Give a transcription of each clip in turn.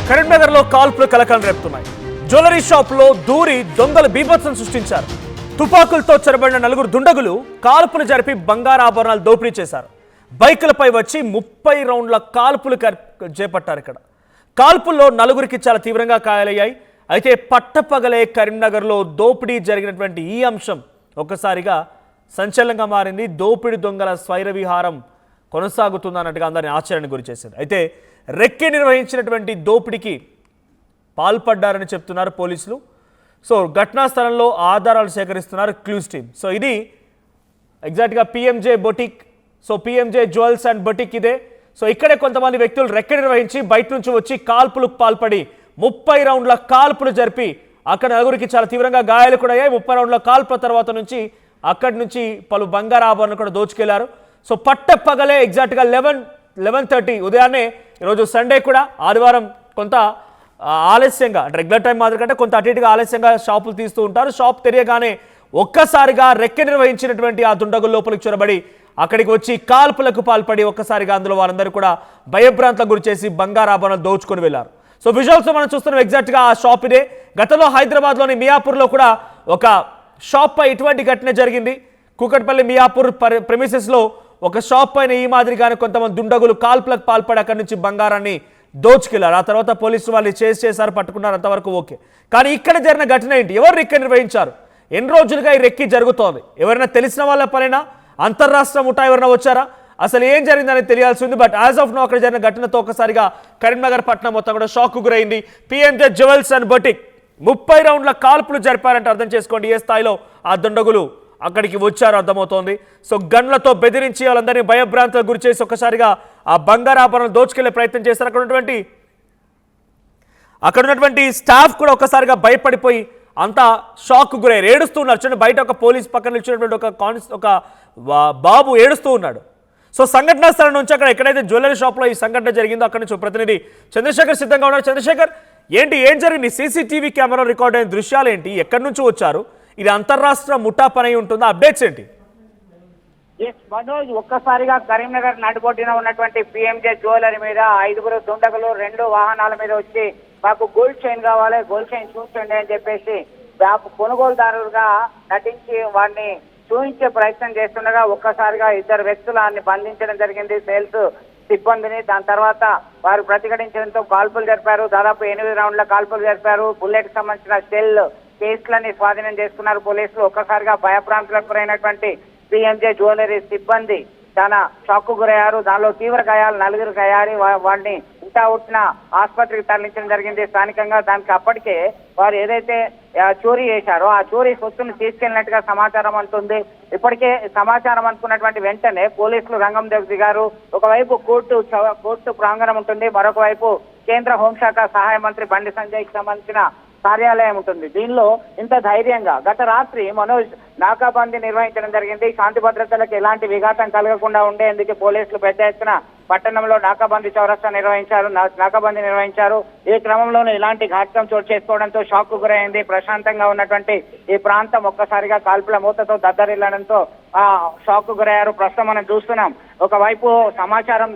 కరీంనగర్ లో కాల్పులు కలకలం రేపుతున్నాయి. జ్యువెలరీ షాప్ లో దూరి దొంగలు బీభత్సం సృష్టించారు. తుపాకులతో చెరబడిన నలుగురు దుండగులు కాల్పులు జరిపి బంగారు ఆభరణాలు దోపిడీ చేశారు. బైకులపై వచ్చి 30 రౌండ్ల కాల్పులు చేపట్టారు. ఇక్కడ కాల్పుల్లో నలుగురికి చాలా తీవ్రంగా గాయాలయ్యాయి. అయితే పట్టపగలే కరీంనగర్లో దోపిడీ జరిగినటువంటి ఈ అంశం ఒక్కసారిగా సంచలనంగా మారింది. దోపిడీ దొంగల స్వైర విహారం కొనసాగుతుందన్నట్టుగా అందరినీ ఆశ్చర్యానికి గురి చేసింది. అయితే రెక్కి నిర్వహించినటువంటి దోపిడీకి పాల్పడ్డారని చెప్తున్నారు పోలీసులు. సో ఘటనా స్థలంలో ఆధారాలు సేకరిస్తున్నారు క్లూస్ టీమ్. సో ఇది ఎగ్జాక్ట్గా PMJ boutique, so PMJ jewels and boutique ఇదే. సో ఇక్కడే కొంతమంది వ్యక్తులు రెక్కి నిర్వహించి బయట నుంచి వచ్చి కాల్పులకు పాల్పడి 30 రౌండ్ల కాల్పులు జరిపి అక్కడ నలుగురికి చాలా తీవ్రంగా గాయాలు కూడా అయ్యాయి. 30 రౌండ్ల కాల్పుల తర్వాత నుంచి అక్కడి నుంచి పలు బంగారు ఆభరణాలు కూడా దోచుకెళ్లారు. సో పట్టపగలే ఎగ్జాక్ట్గా 11:30 ఉదయాన్నే, ఈరోజు సండే కూడా, ఆదివారం కొంత ఆలస్యంగా, అంటే రెగ్యులర్ టైం మాదిరి కంటే కొంత అటు ఇటుగా ఆలస్యంగా షాపులు తీస్తూ ఉంటారు. షాప్ తెరియగానే ఒక్కసారిగా రెక్కి నిర్వహించినటువంటి ఆ దుండగుల లోపలికి చొరబడి అక్కడికి వచ్చి కాల్పులకు పాల్పడి ఒక్కసారిగా అందులో వారందరూ కూడా భయభ్రాంతలకు గురి చేసి బంగారు ఆభరణాలు దోచుకొని వెళ్లారు. సో విజువల్స్ మనం చూస్తున్నాం. ఎగ్జాక్ట్గా ఆ షాప్ ఇదే. గతంలో హైదరాబాద్లోని మియాపూర్లో కూడా ఒక షాప్ పై ఇటువంటి ఘటన జరిగింది. కూకట్పల్లి మియాపూర్ ప్రెమిసెస్లో ఒక షాప్ పైన ఈ మాదిరిగానే కొంతమంది దుండగులు కాల్పులకు పాల్పడి అక్కడి నుంచి బంగారాన్ని దోచుకెళ్లారు. ఆ తర్వాత పోలీసులు వాళ్ళు చేశారు, పట్టుకున్నారు, అంతవరకు ఓకే. కానీ ఇక్కడ జరిగిన ఘటన ఏంటి? ఎవరు రెక్కి నిర్వహించారు? ఎన్ని రోజులుగా ఈ రెక్కి జరుగుతోంది? ఎవరైనా తెలిసిన వాళ్ళ పైన అంతర్రాష్ట్ర ముఠా ఎవరైనా వచ్చారా? అసలు ఏం జరిగిందని తెలియాల్సి ఉంది. బట్ యాజ్ ఆఫ్ నో అక్కడ జరిగిన ఘటనతో ఒకసారిగా కరీంనగర్ పట్టణం మొత్తం కూడా షాక్ గురైంది. పిఎంజే జ్యువెల్స్ అండ్ బొటిక్ 30 రౌండ్ల కాల్పులు జరిపారంటే అర్థం చేసుకోండి ఏ స్థాయిలో ఆ దుండగులు అక్కడికి వచ్చారో అర్థమవుతోంది. సో గన్లతో బెదిరించి వాళ్ళందరినీ భయభ్రాంతులకు గురి చేసి ఒక్కసారిగా ఆ బంగారు ఆభరణాలు దోచుకెళ్లే ప్రయత్నం చేశారు. అక్కడ ఉన్నటువంటి స్టాఫ్ కూడా ఒక్కసారిగా భయపడిపోయి అంతా షాక్ గురయ్యారు, ఏడుస్తున్నారు. చూడండి, బయట ఒక పోలీస్ పక్కన నిలిచినటువంటి ఒక బాబు ఏడుస్తూ ఉన్నాడు. సో సంఘటనా స్థలం నుంచి అక్కడ ఎక్కడైతే జ్యువెలరీ షాప్లో ఈ సంఘటన జరిగిందో అక్కడి నుంచి ప్రతినిధి చంద్రశేఖర్ సిద్ధంగా ఉన్నారు. చంద్రశేఖర్, ఏం జరిగింది? సీసీటీవీ కెమెరా రికార్డ్ అయిన దృశ్యాలు ఏంటి? ఎక్కడి నుంచి వచ్చారు? ఇది అంతర్రాష్ట్ర ముఠా పని ఉంటుందా? అప్డేట్స్ ఏంటి? మనోజ్, ఒక్కసారిగా కరీంనగర్ నడుబొడ్డున ఉన్నటువంటి పిఎంజే జ్యువెలరీ మీద 5 దుండగులు 2 వాహనాల మీద వచ్చి మాకు గోల్డ్ చైన్ కావాలి, గోల్డ్ చైన్ చూపించండి అని చెప్పేసి కొనుగోలుదారులుగా నటించి వాడిని చూపించే ప్రయత్నం చేస్తుండగా ఒక్కసారిగా 2 వ్యక్తులని బంధించడం జరిగింది, సేల్స్ సిబ్బందిని. దాని తర్వాత వారు ప్రతిఘటించడంతో కాల్పులు జరిపారు. దాదాపు 8 రౌండ్ల కాల్పులు జరిపారు. బుల్లెట్ సంబంధించిన షెల్ కేసులని స్వాధీనం చేసుకున్నారు పోలీసులు. ఒక్కసారిగా భయభ్రాంతులకు గురైనటువంటి పిఎంజే జ్యువెలరీ సిబ్బంది చాలా షాక్ గురయ్యారు. దానిలో తీవ్ర గాయాలు, 4 గాయాలు. వాడిని ఉట్టిన ఆసుపత్రికి తరలించడం జరిగింది స్థానికంగా. దానికి అప్పటికే వారు ఏదైతే చోరీ చేశారో ఆ చోరీ సొత్తును తీసుకెళ్లినట్టుగా సమాచారం అందుతుంది. ఇప్పటికే సమాచారం అనుకున్నటువంటి వెంటనే పోలీసులు రంగంలోకి దిగారు. ఒకవైపు కోర్టు ప్రాంగణం ఉంటుంది, మరొక వైపు కేంద్ర హోంశాఖ సహాయ మంత్రి బండి సంజయ్కి సంబంధించిన కార్యాలయం ఉంటుంది. దీనిలో ఇంత ధైర్యంగా గత రాత్రి మనోజ్ నాకాబందీ నిర్వహించడం జరిగింది. శాంతి భద్రతలకు ఎలాంటి విఘాతం కలగకుండా ఉండేందుకు పోలీసులు పెద్ద ఎత్తున పట్టణంలో నాకాబందీ చౌరస్తా నాకాబందీ నిర్వహించారు. ఈ క్రమంలోనే ఇలాంటి ఘాతకం చోటు చేసుకోవడంతో షాక్ గురైంది. ప్రశాంతంగా ఉన్నటువంటి ఈ ప్రాంతం ఒక్కసారిగా కాల్పుల మూతతో దద్దరిల్లడంతో షాక్ గురయ్యారు. ప్రస్తుతం మనం చూస్తున్నాం, ఒకవైపు సమాచారం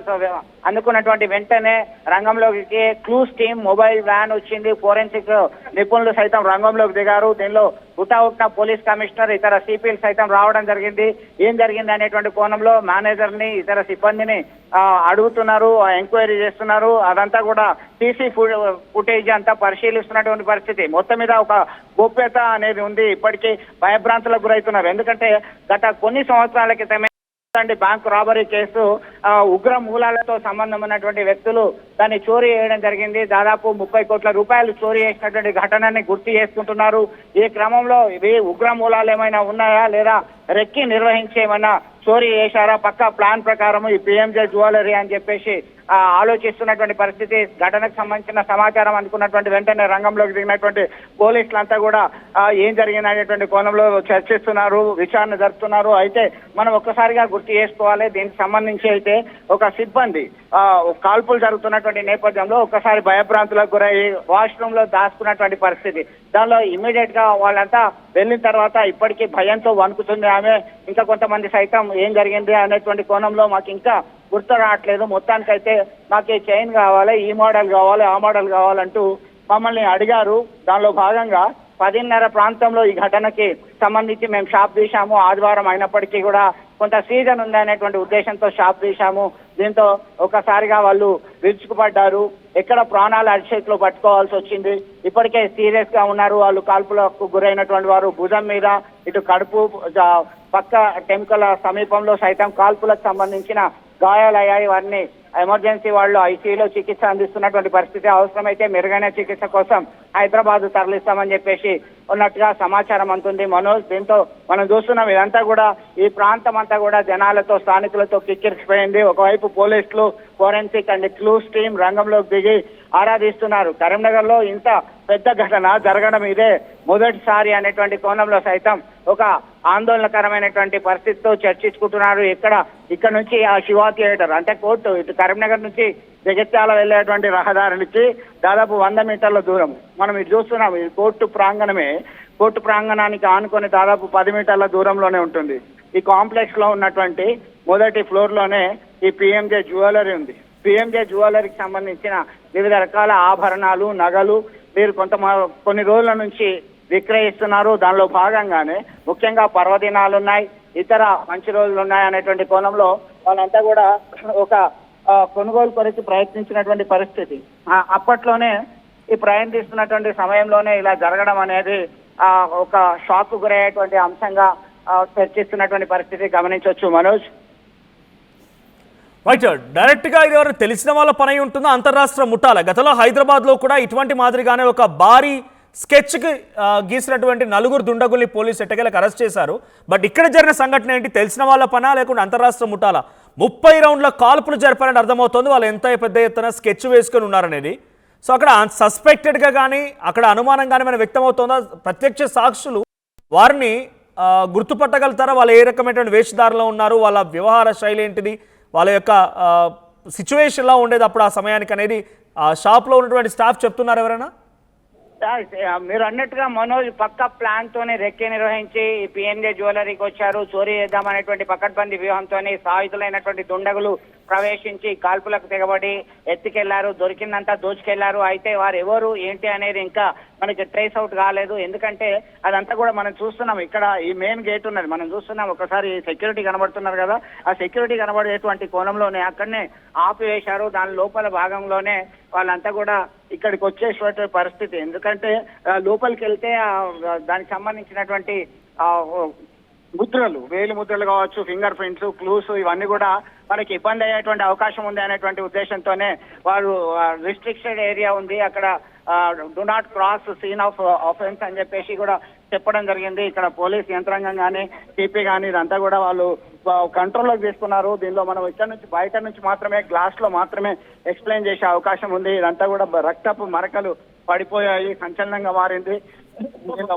అందుకున్నటువంటి వెంటనే రంగంలోకి క్లూస్ టీమ్ మొబైల్ వ్యాన్ వచ్చింది. ఫోరెన్సిక్ నిపుణులు సైతం రంగంలోకి దిగారు. దీనిలో హుటాహుటిన పోలీస్ కమిషనర్, ఇతర సిపిలు సైతం రావడం జరిగింది. ఏం జరిగింది అనేటువంటి కోణంలో మేనేజర్ ని, ఇతర సిబ్బందిని అడుగుతున్నారు, ఎంక్వైరీ చేస్తున్నారు. అదంతా కూడా సీసీ ఫుటేజ్ అంతా పరిశీలిస్తున్నటువంటి పరిస్థితి. మొత్తం మీద ఒక గోప్యత అనేది ఉంది. ఇప్పటికీ భయభ్రాంతులకు గురవుతున్నారు. ఎందుకంటే గత కొన్ని సంవత్సరాల క్రితమే బ్యాంకు రాబరీ కేసు ఉగ్ర మూలాలతో సంబంధం ఉన్నటువంటి వ్యక్తులు దాన్ని చోరీ చేయడం జరిగింది. దాదాపు 30 కోట్ల రూపాయలు చోరీ చేసినటువంటి ఘటనని గుర్తు చేసుకుంటున్నారు. ఈ క్రమంలో ఇవి ఉగ్ర మూలాలు ఏమైనా ఉన్నాయా, లేదా రెక్కి నిర్వహించి ఏమైనా చోరీ చేశారా, పక్కా ప్లాన్ ప్రకారం ఈ పిఎంజే జ్యువెలరీ అని చెప్పేసి ఆలోచిస్తున్నటువంటి పరిస్థితి. ఘటనకు సంబంధించిన సమాచారం అందుకున్నటువంటి వెంటనే రంగంలోకి దిగినటువంటి పోలీసులంతా కూడా ఏం జరిగింది అనేటువంటి కోణంలో చర్చిస్తున్నారు, విచారణ జరుపుతున్నారు. అయితే మనం ఒక్కసారిగా గుర్తు చేసుకోవాలి, దీనికి సంబంధించి అయితే ఒక సిబ్బంది కాల్పులు జరుగుతున్నటువంటి నేపథ్యంలో ఒక్కసారి భయభ్రాంతులకు గురయ్యి వాష్రూమ్ లో దాచుకున్నటువంటి పరిస్థితి. దానిలో ఇమ్మీడియట్ గా వాళ్ళంతా వెళ్ళిన తర్వాత ఇప్పటికీ భయంతో వణుకుతుంది ఆమె. ఇంకా కొంతమంది సైతం ఏం జరిగింది అనేటువంటి కోణంలో మాకు ఇంకా గుర్తు రావట్లేదు, మొత్తానికైతే మాకు ఈ చైన్ కావాలి, ఈ మోడల్ కావాలి, ఆ మోడల్ కావాలంటూ మమ్మల్ని అడిగారు. దానిలో భాగంగా 10:30 ప్రాంతంలో ఈ ఘటనకి సంబంధించి మేము షాప్ తీశాము. ఆదివారం అయినప్పటికీ కూడా కొంత సీజన్ ఉంది అనేటువంటి ఉద్దేశంతో షాప్ తీశాము. దీంతో ఒకసారిగా వాళ్ళు విరుచుకుపడ్డారు. ఎక్కడ ప్రాణాలు అరిచేతిలో పట్టుకోవాల్సి వచ్చింది. ఇప్పటికే సీరియస్ గా ఉన్నారు వాళ్ళు. కాల్పులకు గురైనటువంటి వారు భుజం మీద, ఇటు కడుపు, పక్క టెంకల సమీపంలో సైతం కాల్పులకు సంబంధించిన గాయాలయ్యాయి. వారిని ఎమర్జెన్సీ వాళ్ళు ఐసీయూలో చికిత్స అందిస్తున్నటువంటి పరిస్థితి. అవసరమైతే మెరుగైన చికిత్స కోసం హైదరాబాద్ తరలిస్తామని చెప్పేసి ఉన్నట్టుగా సమాచారం అందుతుంది మనోజ్. దీంతో మనం చూస్తున్నాం ఇదంతా కూడా ఈ ప్రాంతం అంతా కూడా జనాలతో, స్థానికులతో కిక్కిరిసిపోయింది. ఒకవైపు పోలీసులు, ఫోరెన్సిక్ అండ్ క్లూస్ టీం రంగంలోకి దిగి ఆరాధిస్తున్నారు. కరీంనగర్ లో ఇంత పెద్ద ఘటన జరగడం ఇదే మొదటిసారి అనేటువంటి కోణంలో సైతం ఒక ఆందోళనకరమైనటువంటి పరిస్థితితో చర్చించుకుంటున్నారు. ఇక్కడ నుంచి ఆ శివా థియేటర్ అంటే కోర్టు, ఇటు కరీంనగర్ నుంచి జగిత్యాల వెళ్లేటువంటి రహదారులకి దాదాపు 100 మీటర్ల దూరం. మనం ఇది చూస్తున్నాం. ఈ కోర్టు ప్రాంగణమే. కోర్టు ప్రాంగణానికి ఆనుకొని దాదాపు 10 మీటర్ల దూరంలోనే ఉంటుంది. ఈ కాంప్లెక్స్ లో ఉన్నటువంటి మొదటి ఫ్లోర్ లోనే ఈ పిఎంజే జ్యువెలరీ ఉంది. పిఎంజే జ్యువెలరీకి సంబంధించిన వివిధ రకాల ఆభరణాలు, నగలు మీరు కొన్ని రోజుల నుంచి విక్రయిస్తున్నారు. దానిలో భాగంగానే ముఖ్యంగా పర్వదినాలు ఉన్నాయి, ఇతర మంచి రోజులు ఉన్నాయి అనేటువంటి కోణంలో వాళ్ళంతా కూడా ఒక కొనుగోలు కొరకు ప్రయత్నించినటువంటి పరిస్థితి. అప్పట్లోనే ఈ ప్రయత్నిస్తున్నటువంటి సమయంలోనే ఇలా జరగడం అనేది ఒక షాక్ గురయ్యేటువంటి అంశంగా చర్చిస్తున్నటువంటి పరిస్థితి గమనించవచ్చు మనోజ్. రైట్, డైరెక్ట్ గా ఇది ఎవరు తెలిసిన వాళ్ళ పని ఉంటుందో అంతర్రాష్ట్ర ముఠాల. గతంలో హైదరాబాద్ లో కూడా ఇటువంటి మాదిరిగానే ఒక భారీ స్కెచ్ కి గీసినటువంటి 4 దుండగుల్ని పోలీసు ఎట్టకేలకు అరెస్ట్ చేశారు. బట్ ఇక్కడ జరిగిన సంఘటన ఏంటి? తెలిసిన వాళ్ళ పనా లేకుండా అంతర్రాష్ట్ర ముఠాల? 30 రౌండ్ల కాల్పులు జరిపారని అర్థమవుతోంది. వాళ్ళు ఎంత పెద్ద ఎత్తున స్కెచ్ వేసుకొని ఉన్నారనేది. సో అక్కడ సస్పెక్టెడ్ గా కానీ అక్కడ అనుమానం కానీ మనకు వ్యక్తమవుతుందా? ప్రత్యక్ష సాక్షులు వారిని గుర్తుపట్టగలుగుతారా? వాళ్ళు ఏ రకమైనటువంటి వేషధారలో ఉన్నారు, వాళ్ళ వ్యవహార శైలి ఏంటిది, వాళ్ళ యొక్క సిచ్యువేషన్లా ఉండేది అప్పుడు ఆ సమయానికి అనేది షాప్లో ఉన్నటువంటి స్టాఫ్ చెప్తున్నారు ఎవరైనా? మీరు అన్నట్టుగా మనోజ్ పక్క ప్లాన్ తోనే రెక్కి నిర్వహించి పిఎంజే జ్యువెలరీకి వచ్చారు. చోరీ చేద్దామనేటువంటి పకడ్బందీ వ్యూహంతో సాయుధులైనటువంటి దుండగులు ప్రవేశించి కాల్పులకు తెగబడి ఎత్తుకెళ్లారు. దొరికిందంతా దోచుకెళ్లారు. అయితే వారు ఎవరు ఏంటి అనేది ఇంకా మనకి ట్రేస్ అవుట్ కాలేదు. ఎందుకంటే అదంతా కూడా మనం చూస్తున్నాం. ఇక్కడ ఈ మెయిన్ గేట్ ఉన్నది మనం చూస్తున్నాం. ఒకసారి సెక్యూరిటీ కనబడుతున్నారు కదా, ఆ సెక్యూరిటీ కనబడేటువంటి కోణంలోనే అక్కడనే ఆపివేశారు. దాని లోపల భాగంలోనే వాళ్ళంతా కూడా ఇక్కడికి వచ్చేటువంటి పరిస్థితి. ఎందుకంటే లోపలికి వెళ్తే దానికి సంబంధించినటువంటి ముద్రలు, వేలి ముద్రలు కావచ్చు, ఫింగర్ ప్రింట్స్, క్లూస్ ఇవన్నీ కూడా మనకి ఇబ్బంది అయ్యేటువంటి అవకాశం ఉంది అనేటువంటి ఉద్దేశంతోనే వారు రిస్ట్రిక్టెడ్ ఏరియా ఉంది అక్కడ, do not cross scene of offence అని చెప్పేసి కూడా చెప్పడం జరిగింది. ఇక్కడ పోలీస్ యంత్రాంగం కానీ, టీపీ కానీ ఇదంతా కూడా వాళ్ళు కంట్రోల్లోకి తీసుకున్నారు. దీనిలో మనం ఇక్కడ నుంచి బయట నుంచి మాత్రమే గ్లాస్ లో మాత్రమే ఎక్స్ప్లెయిన్ చేసే అవకాశం ఉంది. ఇదంతా కూడా రక్తపు మరకలు పడిపోయాయి, సంచలనంగా మారింది.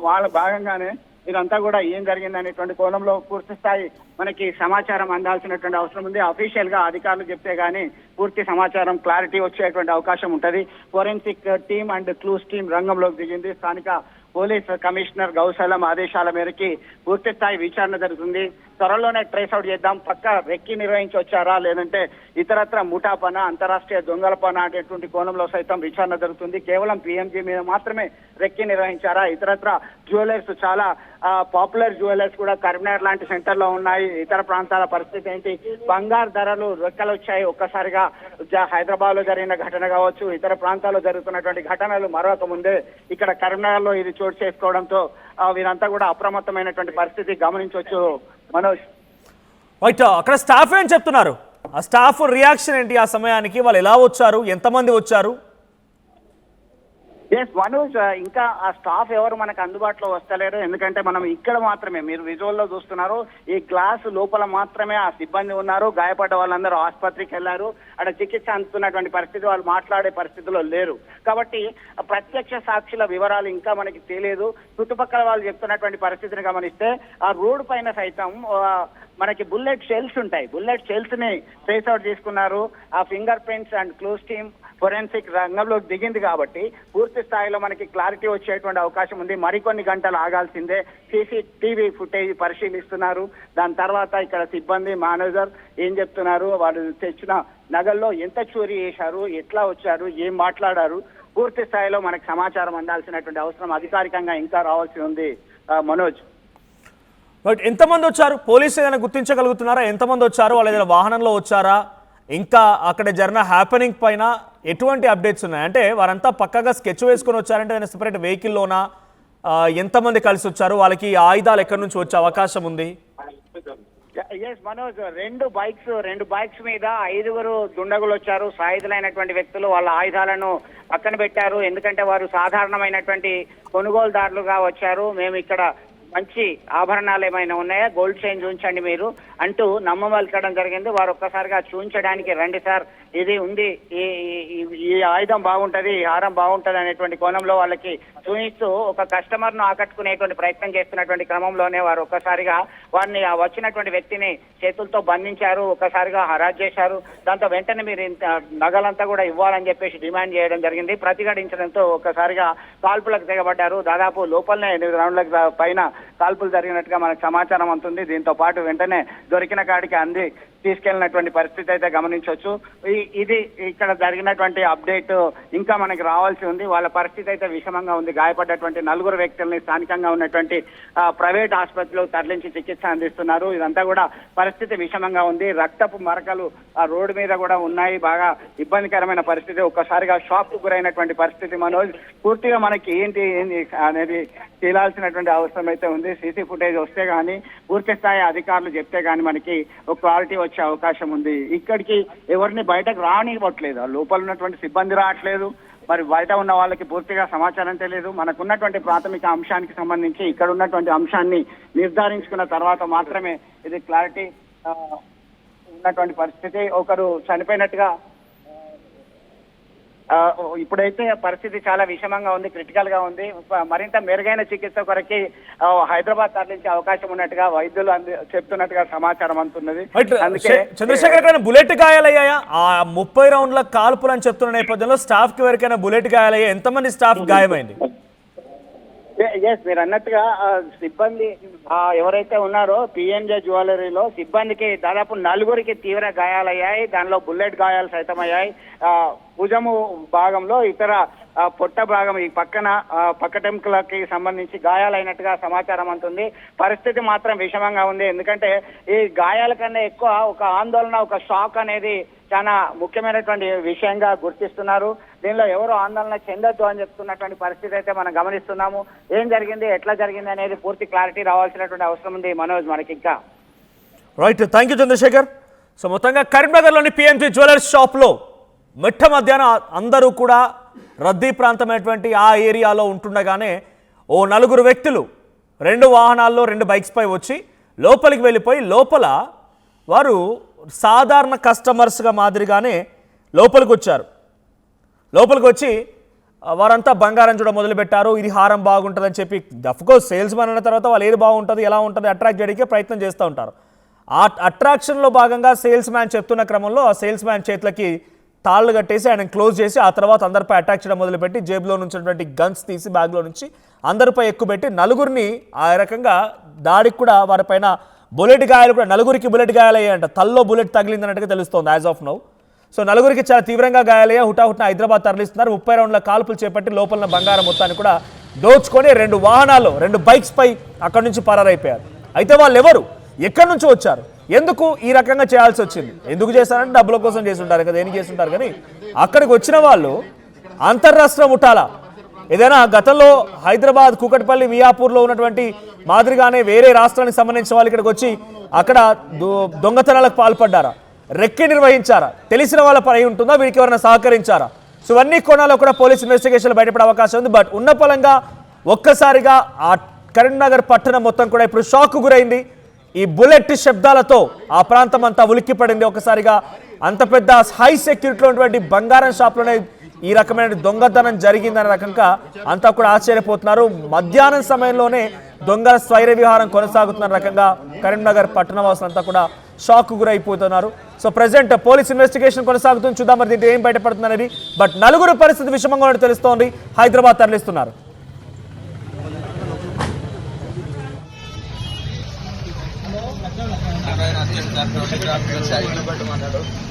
వాళ్ళ భాగంగానే ఇదంతా కూడా ఏం జరిగింది అనేటువంటి కోణంలో పూర్తి స్థాయి మనకి సమాచారం అందాల్సినటువంటి అవసరం ఉంది. అఫీషియల్ గా అధికారులు చెప్తే గానీ పూర్తి సమాచారం క్లారిటీ వచ్చేటువంటి అవకాశం ఉంటది. Forensic team and clues team రంగంలోకి దిగింది. స్థానిక పోలీస్ కమిషనర్ గౌసలం ఆదేశాల మేరకి పూర్తి స్థాయి విచారణ జరుగుతుంది. త్వరలోనే ట్రేస్ అవుట్ చేద్దాం, పక్క రెక్కి నిర్వహించి వచ్చారా లేదంటే ఇతరత్ర ముఠా పన, అంతరాష్ట్రీయ దొంగల పన అనేటువంటి కోణంలో సైతం విచారణ జరుగుతుంది. కేవలం పిఎంజీ మీద మాత్రమే రెక్కి నిర్వహించారా? ఇతరత్ర జ్యువెలర్స్, చాలా పాపులర్ జ్యువెలర్స్ కూడా కరీంనగర్ లాంటి సెంటర్ లో ఉన్నాయి. ఇతర ప్రాంతాల పరిస్థితి ఏంటి? బంగారు ధరలు రెక్కలు వచ్చాయి ఒక్కసారిగా. హైదరాబాద్ లో జరిగిన ఘటన కావచ్చు, ఇతర ప్రాంతాల్లో జరుగుతున్నటువంటి ఘటనలు మరొక ముందే ఇక్కడ కరీంనగర్ లో ఇది చోటు చేసుకోవడంతో వీరంతా కూడా అప్రమత్తమైనటువంటి పరిస్థితి గమనించవచ్చు మనోజ్. అక్కడ స్టాఫ్ ఏం చెప్తున్నారు? ఆ స్టాఫ్ రియాక్షన్ ఏంటి? ఆ సమయానికి వాళ్ళు ఎలా వచ్చారు, ఎంతమంది వచ్చారు? ఎస్ మనోజ్, ఇంకా ఆ స్టాఫ్ ఎవరు మనకు అందుబాటులో వస్తలేరు. ఎందుకంటే మనం ఇక్కడ మాత్రమే, మీరు విజువల్ లో చూస్తున్నారు, ఈ గ్లాస్ లోపల మాత్రమే ఆ సిబ్బంది ఉన్నారు. గాయపడ్డ వాళ్ళందరూ ఆసుపత్రికి వెళ్లారు. అక్కడ చికిత్స అందుతున్నటువంటి పరిస్థితి, వాళ్ళు మాట్లాడే పరిస్థితిలో లేరు. కాబట్టి ప్రత్యక్ష సాక్షుల వివరాలు ఇంకా మనకి తెలియదు. చుట్టుపక్కల వాళ్ళు చెప్తున్నటువంటి పరిస్థితిని గమనిస్తే ఆ రోడ్డు పైన సైతం మనకి బుల్లెట్ షెల్స్ ఉంటాయి. బుల్లెట్ షెల్స్ ని ట్రేస్ అవుట్ చేసుకున్నారు. ఆ finger prints and close team forensic రంగంలోకి దిగింది కాబట్టి పూర్తి స్థాయిలో మనకి క్లారిటీ వచ్చేటువంటి అవకాశం ఉంది. మరికొన్ని గంటలు ఆగాల్సిందే. CCTV ఫుటేజ్ పరిశీలిస్తున్నారు. దాని తర్వాత ఇక్కడ సిబ్బంది మేనేజర్ ఏం చెప్తున్నారు, వాళ్ళు తెచ్చిన నగల్లో ఎంత చోరీ చేశారు, ఎట్లా వచ్చారు, ఏం మాట్లాడారు, పూర్తి స్థాయిలో మనకు సమాచారం అందాల్సినటువంటి అవసరం అధికారికంగా ఇంకా రావాల్సి ఉంది మనోజ్. బట్ ఎంతమంది వచ్చారు, పోలీసు ఏదైనా గుర్తించగలుగుతున్నారా? ఎంతమంది వచ్చారు, వాళ్ళు ఏదైనా వాహనంలో వచ్చారా? ఇంకా అక్కడ జరిగిన హ్యాపెనింగ్ పైన ఎటువంటి అప్డేట్స్ ఉన్నాయి? అంటే వారంతా పక్కగా స్కెచ్ వేసుకొని వచ్చారంటే ఏదైనా సెపరేట్ వెహికల్లోనా? ఎంతమంది కలిసి వచ్చారు? వాళ్ళకి ఆయుధాలు ఎక్కడి నుంచి వచ్చే అవకాశం ఉంది? ఎస్ మనోజ్, రెండు బైక్స్ మీద 5 దుండగులు వచ్చారు. సాయుధులైనటువంటి వ్యక్తులు వాళ్ళ ఆయుధాలను పక్కన పెట్టారు. ఎందుకంటే వారు సాధారణమైనటువంటి కొనుగోలుదారులుగా వచ్చారు. మేము ఇక్కడ మంచి ఆభరణాలు ఏమైనా ఉన్నాయా, గోల్డ్ చైన్ చూపించండి మీరు అంటూ నమ్మవలకడం జరిగింది. వారు ఒక్కసారిగా చూపించడానికి రండి సార్, ఇది ఉంది, ఈ ఆయుధం బాగుంటది, ఈ హారం బాగుంటది అనేటువంటి కోణంలో వాళ్ళకి చూపిస్తూ ఒక కస్టమర్ ను ఆకట్టుకునేటువంటి ప్రయత్నం చేస్తున్నటువంటి క్రమంలోనే వారు ఒక్కసారిగా వారిని వచ్చినటువంటి వ్యక్తిని చేతులతో బంధించారు. ఒక్కసారిగా హరాజ్ చేశారు. దాంతో వెంటనే మీరు నగలంతా కూడా ఇవ్వాలని చెప్పేసి డిమాండ్ చేయడం జరిగింది. ప్రతిఘటించడంతో ఒక్కసారిగా కాల్పులకు తెగబడ్డారు. దాదాపు లోపలనే 8 రౌండ్ల పైన కాల్పులు జరిగినట్టుగా మనకు సమాచారం అందుతుంది. దీంతో పాటు వెంటనే దొరికిన కాడికి అంది తీసుకెళ్లినటువంటి పరిస్థితి అయితే గమనించవచ్చు. ఇది ఇక్కడ జరిగినటువంటి అప్డేట్ ఇంకా మనకి రావాల్సి ఉంది. వాళ్ళ పరిస్థితి అయితే విషమంగా ఉంది. గాయపడ్డటువంటి 4 వ్యక్తుల్ని స్థానికంగా ఉన్నటువంటి ప్రైవేట్ ఆసుపత్రిలో తరలించి చికిత్స అందిస్తున్నారు. ఇదంతా కూడా పరిస్థితి విషమంగా ఉంది. రక్తపు మరకలు ఆ రోడ్డు మీద కూడా ఉన్నాయి. బాగా ఇబ్బందికరమైన పరిస్థితి. ఒక్కసారిగా షాక్ కు గురైనటువంటి పరిస్థితి మనోజ్. పూర్తిగా మనకి ఏంటి అనేది తేలాల్సినటువంటి అవసరం అయితే ఉంది. సీసీ ఫుటేజ్ వస్తే గానీ, పూర్తి స్థాయి అధికారులు చెప్తే గానీ మనకి ఒక క్లారిటీ వచ్చే అవకాశం ఉంది. ఇక్కడికి ఎవరిని బయటకు రానివ్వట్లేదు. లోపల ఉన్నటువంటి సిబ్బంది రావట్లేదు. మరి బయట ఉన్న వాళ్ళకి పూర్తిగా సమాచారం తెలియదు. మనకున్నటువంటి ప్రాథమిక అంశానికి సంబంధించి ఇక్కడ ఉన్నటువంటి అంశాన్ని నిర్ధారించుకున్న తర్వాత మాత్రమే ఇది క్లారిటీ ఉన్నటువంటి పరిస్థితి. ఒకరు చనిపోయినట్టుగా ఇప్పుడైతే పరిస్థితి చాలా విషమంగా ఉంది, క్రిటికల్ గా ఉంది. మరింత మెరుగైన చికిత్స కొరకి హైదరాబాద్ తరలించే అవకాశం ఉన్నట్టుగా వైద్యులు చెప్తున్నట్టుగా సమాచారం అందుతున్నది. అందుకే చంద్రశేఖర్ బుల్లెట్ గాయాలయ్యాయా? ఆ 30 రౌండ్ల కాల్పులు అని చెప్తున్న నేపథ్యంలో స్టాఫ్ కి ఎవరికైనా బుల్లెట్ గాయాలయ్యా? ఎంతమంది స్టాఫ్ గాయమైంది? ఎస్, మీరు అన్నట్టుగా సిబ్బంది ఎవరైతే ఉన్నారో PMJ జ్యువెలరీలో సిబ్బందికి దాదాపు 4 తీవ్ర గాయాలయ్యాయి. దానిలో బుల్లెట్ గాయాలు సైతం అయ్యాయి. భుజము భాగంలో, ఇతర పొట్ట భాగం, ఈ పక్కటెంకులకి సంబంధించి గాయాలైనట్టుగా సమాచారం అందుతుంది. పరిస్థితి మాత్రం విషమంగా ఉంది. ఎందుకంటే ఈ గాయాల కన్నా ఎక్కువ ఒక ఆందోళన, ఒక షాక్ అనేది చాలా ముఖ్యమైనటువంటి విషయంగా గుర్తిస్తున్నారు. దీనిలో ఎవరు ఆందోళన చెందొద్దు అని చెప్తున్నటువంటి పరిస్థితి అయితే మనం గమనిస్తున్నాము. ఏం జరిగింది, ఎట్లా జరిగింది అనేది పూర్తి క్లారిటీ రావాల్సినటువంటి అవసరం ఉంది మనోజ్ మనకి ఇంకా. Right, thank you Chandrashekar. So మొత్తంగా కరీంనగర్లోని PMJ జ్యువెలర్స్ షాప్లో మిట్ట మధ్యాహ్నం అందరూ కూడా రద్దీ ప్రాంతమైనటువంటి ఆ ఏరియాలో ఉంటుండగానే ఓ 4 వ్యక్తులు 2 వాహనాల్లో 2 బైక్స్ పై వచ్చి లోపలికి వెళ్ళిపోయి లోపల వారు సాధారణ కస్టమర్స్గా మాదిరిగానే లోపలికి వచ్చారు. లోపలికి వచ్చి వారంతా బంగారం చూడ మొదలుపెట్టారు. ఇది హారం బాగుంటుందని చెప్పి, అఫ్కోర్స్ సేల్స్ మ్యాన్ అన్న తర్వాత వాళ్ళు ఏది బాగుంటుంది, ఎలా ఉంటుంది అట్రాక్ట్ చేయడానికి ప్రయత్నం చేస్తూ ఉంటారు. ఆ అట్రాక్షన్లో భాగంగా సేల్స్ మ్యాన్ చెప్తున్న క్రమంలో ఆ సేల్స్ మ్యాన్ చేతులకి తాళ్ళు కట్టేసి ఆయన క్లోజ్ చేసి ఆ తర్వాత అందరిపై అటాక్ చేయడం మొదలుపెట్టి జేబులో నుంచినటువంటి గన్స్ తీసి బ్యాగ్లో నుంచి అందరిపై ఎక్కుపెట్టి 4 ఆ రకంగా దాడికి కూడా వారిపైన బుల్లెట్ గాయాలు కూడా 4 బుల్లెట్ గాయాలయ్యాయంట. తల్లో బుల్లెట్ తగిలిందన్నట్టుగా తెలుస్తోంది యాజ్ ఆఫ్ నౌ. సో 4 చాలా తీవ్రంగా గాయాలయ్యా. హుటాహుటిన హైదరాబాద్ తరలిస్తున్నారు. 30 రౌండ్ల కాల్పులు చేపట్టి లోపల బంగారం మొత్తాన్ని కూడా దోచుకొని 2 వాహనాలు 2 బైక్స్ పై అక్కడి నుంచి పరారైపోయారు. అయితే వాళ్ళు ఎవరు, ఎక్కడి నుంచి వచ్చారు, ఎందుకు ఈ రకంగా చేయాల్సి వచ్చింది? ఎందుకు చేశారంటే డబ్బుల కోసం చేస్తుంటారు కదా, దేనికి చేస్తుంటారు. కానీ అక్కడికి వచ్చిన వాళ్ళు అంతర్రాష్ట్ర ముఠాలా, ఏదైనా గతంలో హైదరాబాద్ కూకట్పల్లి మియాపూర్లో ఉన్నటువంటి మాదిరిగానే వేరే రాష్ట్రానికి సంబంధించిన వాళ్ళు ఇక్కడికి వచ్చి అక్కడ దొంగతనాలకు పాల్పడ్డారా, రెక్కి నిర్వహించారా, తెలిసిన వాళ్ళ పని ఉంటుందా, వీరికి ఎవరైనా సహకరించారా? సో ఇవన్నీ కోణాల్లో కూడా పోలీస్ ఇన్వెస్టిగేషన్లు బయటపడే అవకాశం ఉంది. బట్ ఉన్న పలంగా ఒక్కసారిగా ఆ కరీంనగర్ పట్టణం మొత్తం కూడా ఇప్పుడు షాక్ గురైంది. ఈ బుల్లెట్ శబ్దాలతో ఆ ప్రాంతం అంతా ఉలిక్కిపడింది. ఒకసారిగా అంత పెద్ద హై సెక్యూరిటీలో ఉన్నటువంటి బంగారం షాప్లోనే ఈ రకమైన దొంగతనం జరిగిందనే రకంగా అంతా కూడా ఆశ్చర్యపోతున్నారు. మధ్యాహ్నం సమయంలోనే దొంగల స్వైర విహారం కొనసాగుతున్న రకంగా కరీంనగర్ పట్టణ వాసులంతా కూడా షాక్ గురైపోతున్నారు. సో ప్రెసెంట్ పోలీస్ ఇన్వెస్టిగేషన్ కొనసాగుతుంది. చూద్దాం మరి దీంట్లో ఏం బయటపడుతుంది అనేది. బట్ నలుగురు పరిస్థితి విషమంగా ఉన్నట్టు తెలుస్తోంది. హైదరాబాద్ తరలిస్తున్నారు.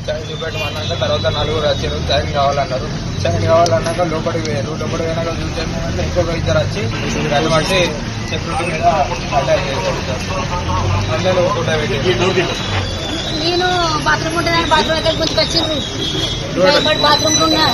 సైన్ పెట్టమన్నాక తర్వాత నలుగురు వచ్చారు. సైన్ కావాలన్నారు. సైన్ కావాలన్నాక లోపలికి పోయారు. లోపలికి పోయినాక చూస్తే ఇంకొక ఇద్దరు వచ్చి దాన్ని బట్టి సెక్యూరిటీ మీద అటాక్ చేశారు. అందరూ ఫోటో పెట్టి నేను బాత్రూమ్ ఉంటుందని బాత్రూమ్ దగ్గర గుంతుకు వచ్చిండ్రు. బాత్రూమ్ ఉన్నా